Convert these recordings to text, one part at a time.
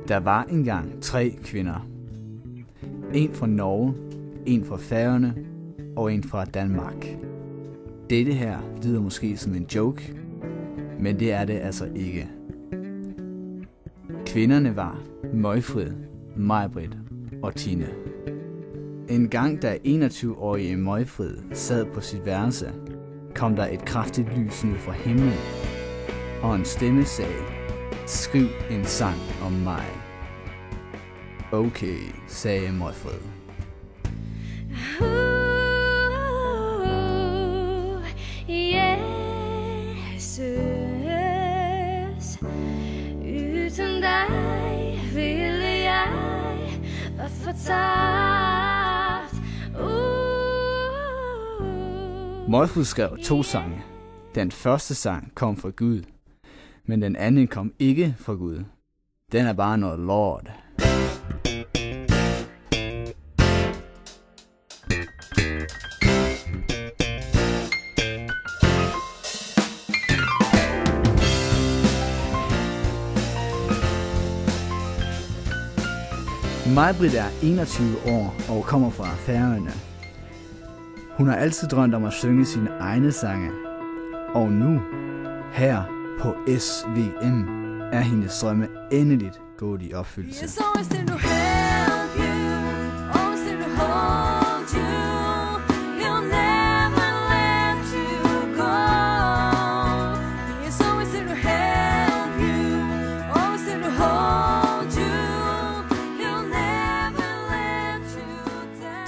Der var engang 3 kvinder. En fra Norge, en fra Færøerne og en fra Danmark. Dette her lyder måske som en joke, men det er det altså ikke. Kvinderne var Møgfrid, Maj-Britt og Tine. En gang da 21-årige Møgfrid sad på sit værelse, kom der et kraftigt lys ned fra himlen, og en stemme sagde, skriv en sang om mig. Okay, sagde Møgfrid. Jesus, uden dig ville jeg være fortabt. Møgfrid skrev 2 sange. Den første sang kom fra Gud, men den anden kom ikke fra Gud. Den er bare noget lort. Maj-Britt er 21 år og kommer fra Færøerne. Hun har altid drømt om at synge sine egne sange. Og nu, her på SVM, er hendes drømme endeligt gået i opfyldelse.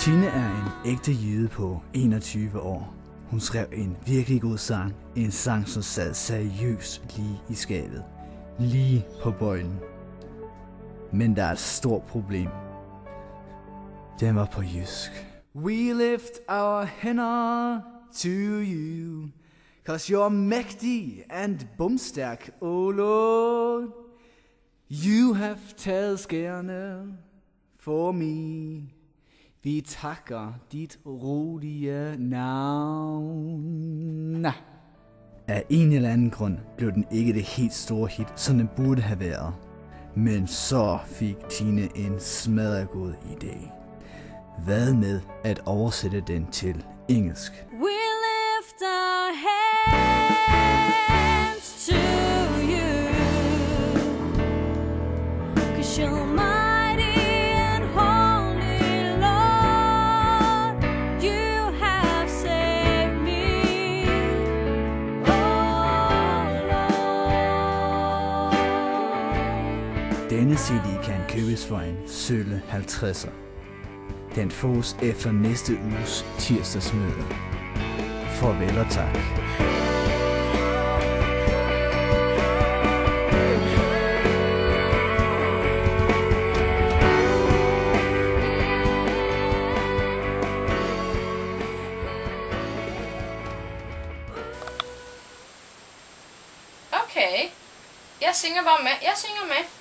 Tine er en ægte jyde på 21 år. Hun skrev en virkelig god sang. En sang, som sad seriøst lige i skabet. Lige på bøjlen. Men der er et stort problem. Den var på jysk. We lift our hænder to you, 'cause you're mægtig and bumstærk, oh Lord. You have taget skærene for me. Vi takker dit rolige navn. Af en eller anden grund blev den ikke det helt store hit, som den burde have været. Men så fik Tine en smadregod idé. Hvad med at oversætte den til engelsk? We lift our hands to you, 'cause you're mighty and holy, Lord. You have saved me, oh Lord. Denne CD kan købes for en sølle 50'er. Den fås efter næste uges tirsdagsmøde. Farvel og tak. Okay. Jeg synger bare med. Jeg synger med.